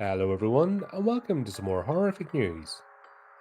Hello everyone, and welcome to some more horrific news.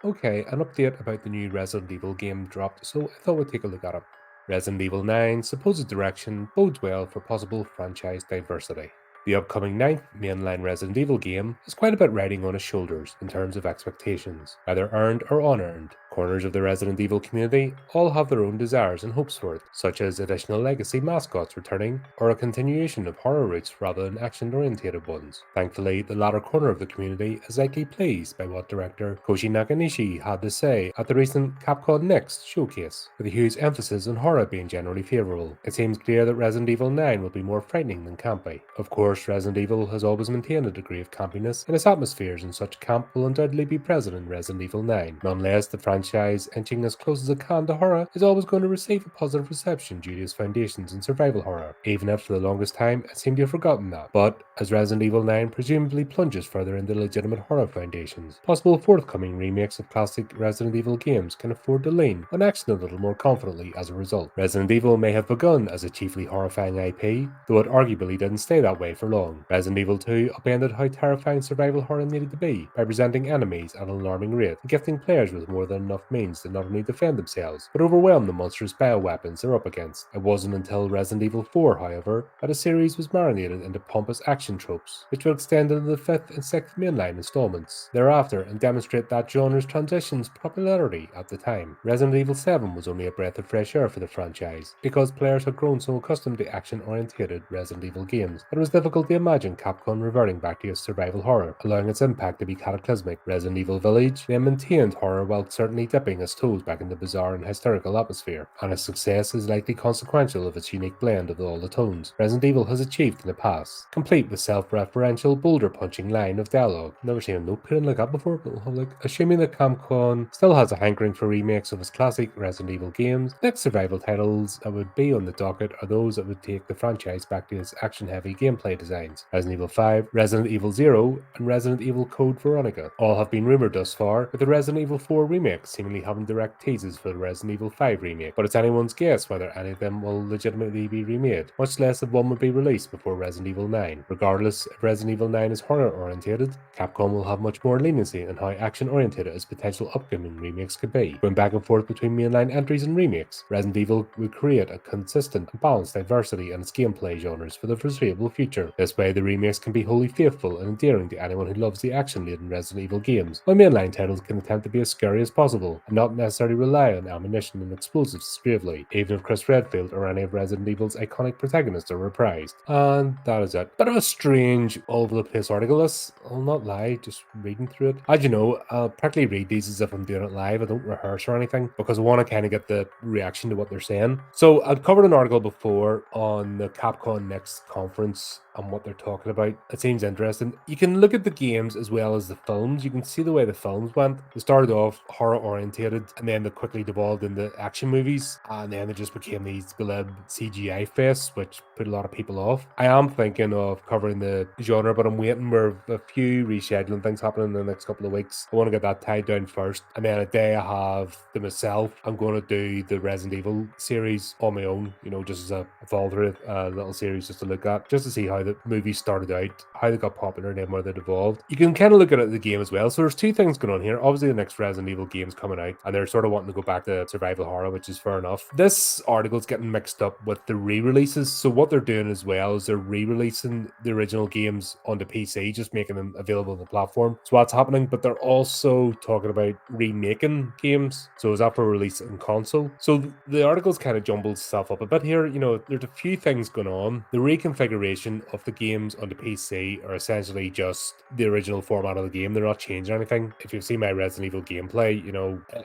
Okay, an update about the new Resident Evil game dropped, so I thought we'd take a look at it. Resident Evil 9's supposed direction bodes well for possible franchise diversity. The upcoming ninth mainline Resident Evil game is quite a bit riding on its shoulders in terms of expectations, whether earned or unearned. Corners of the Resident Evil community all have their own desires and hopes for it, such as additional legacy mascots returning or a continuation of horror roots rather than action-oriented ones. Thankfully, the latter corner of the community is likely pleased by what director Koji Nakanishi had to say at the recent Capcom Next showcase, with a huge emphasis on horror being generally favourable. It seems clear that Resident Evil 9 will be more frightening than campy. Of course, Resident Evil has always maintained a degree of campiness in its atmospheres, and such camp will undoubtedly be present in Resident Evil 9. Nonetheless, the franchise, inching as close as it can to horror, is always going to receive a positive reception due to its foundations in survival horror, even if for the longest time it seemed to have forgotten that. But as Resident Evil 9 presumably plunges further into legitimate horror foundations, possible forthcoming remakes of classic Resident Evil games can afford to lean on action a little more confidently as a result. Resident Evil may have begun as a chiefly horrifying IP, though it arguably didn't stay that way for long. Resident Evil 2 upended how terrifying survival horror needed to be by presenting enemies at an alarming rate and gifting players with more than enough means to not only defend themselves, but overwhelm the monstrous bioweapons they're up against. It wasn't until Resident Evil 4, however, that a series was marinated into pompous action tropes, which will extend into the 5th and 6th mainline installments thereafter and demonstrate that genre's transition's popularity at the time. Resident Evil 7 was only a breath of fresh air for the franchise, because players had grown so accustomed to action-oriented Resident Evil games that it was difficult to imagine Capcom reverting back to its survival horror, allowing its impact to be cataclysmic. Resident Evil Village then maintained horror while certainly dipping its toes back in the bizarre and hysterical atmosphere, and its success is likely consequential of its unique blend of all the tones Resident Evil has achieved in the past, complete with self-referential, boulder-punching line of dialogue. Never seen a note put in like that before, but assuming that Capcom still has a hankering for remakes of its classic Resident Evil games, next survival titles that would be on the docket are those that would take the franchise back to its action-heavy gameplay designs. Resident Evil 5, Resident Evil 0, and Resident Evil Code Veronica all have been rumoured thus far, with the Resident Evil 4 remake seemingly having direct teases for the Resident Evil 5 remake, but it's anyone's guess whether any of them will legitimately be remade, much less if one would be released before Resident Evil 9. Regardless, if Resident Evil 9 is horror-oriented, Capcom will have much more leniency in how action-oriented its potential upcoming remakes could be. Going back and forth between mainline entries and remakes, Resident Evil would create a consistent and balanced diversity in its gameplay genres for the foreseeable future. This way, the remakes can be wholly faithful and endearing to anyone who loves the action-laden Resident Evil games, while mainline titles can attempt to be as scary as possible and not necessarily rely on ammunition and explosives gravely, even if Chris Redfield or any of Resident Evil's iconic protagonists are reprised. And that is it. Bit of a strange, all-over-the-place article this, I'll not lie, just reading through it. As you know, I'll practically read these as if I'm doing it live. I don't rehearse or anything, because I want to kind of get the reaction to what they're saying. So I've covered an article before on the Capcom Next conference and what they're talking about. It seems interesting. You can look at the games as well as the films. You can see the way the films went. They started off horror orientated, and then they quickly devolved into action movies, and then they just became these glib CGI fests, which put a lot of people off. I am thinking of covering the genre, but I'm waiting. We're a few rescheduling things happening in the next couple of weeks. I want to get that tied down first, and then a day I have to myself, I'm going to do the Resident Evil series on my own, just as a fall through little series just to look at, just to see how the movies started out, how they got popular, and then where they evolved. You can kind of look at it at the game as well. So there's two things going on here. Obviously, the next Resident Evil game's coming out, and they're sort of wanting to go back to survival horror, which is fair enough. This article's getting mixed up with the re-releases. So what they're doing as well is they're re-releasing the original games onto PC, just making them available on the platform. So that's happening, but they're also talking about remaking games. So is that for release on console? So the article's kind of jumbled stuff up a bit here. There's a few things going on. The reconfiguration of the games on the PC are essentially just the original format of the game. They're not changing anything. If you've seen my Resident Evil gameplay,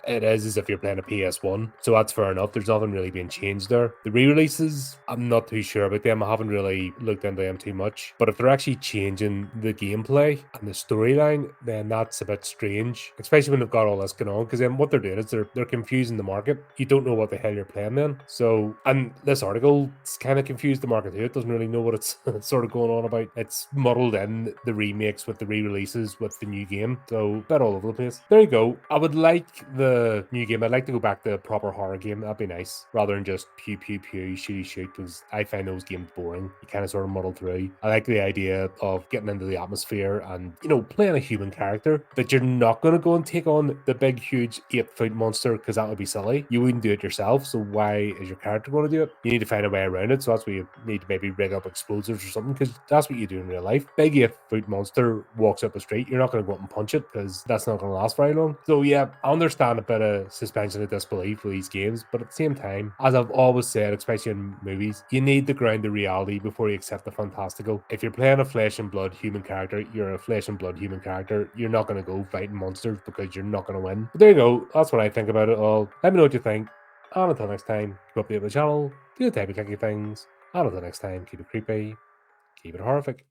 it is as if you're playing a PS1. So that's fair enough. There's nothing really being changed there. The re-releases, I'm not too sure about them. I haven't really looked into them too much. But if they're actually changing the gameplay and the storyline, then that's a bit strange, especially when they've got all this going on, because then what they're doing is they're confusing the market. You don't know what the hell you're playing then. So, and this article kind of confused the market too. It doesn't really know what it's sort of going on about. It's muddled in the remakes with the re-releases with the new game. So, a bit all over the place. There you go. I would like the new game, I'd like to go back to a proper horror game. That'd be nice, rather than just pew pew pew, shooty shoot. Because I find those games boring. You kind of sort of muddle through. I like the idea of getting into the atmosphere and playing a human character. That you're not going to go and take on the big, huge 8-foot monster because that would be silly. You wouldn't do it yourself. So why is your character going to do it? You need to find a way around it. So that's where you need to maybe rig up explosives or something, because that's what you do in real life. Big 8-foot monster walks up the street. You're not going to go up and punch it because that's not going to last very long. So yeah, I understand a bit of suspension of disbelief with these games, but at the same time, as I've always said, especially in movies, you need to ground the reality before you accept the fantastical. If you're playing a flesh and blood human character, you're a flesh and blood human character. You're not going to go fighting monsters because you're not going to win. But there you go. That's what I think about it all. Let me know what you think. And until next time, keep updated with the channel, do the type of clicky things. And until next time, keep it creepy, keep it horrific.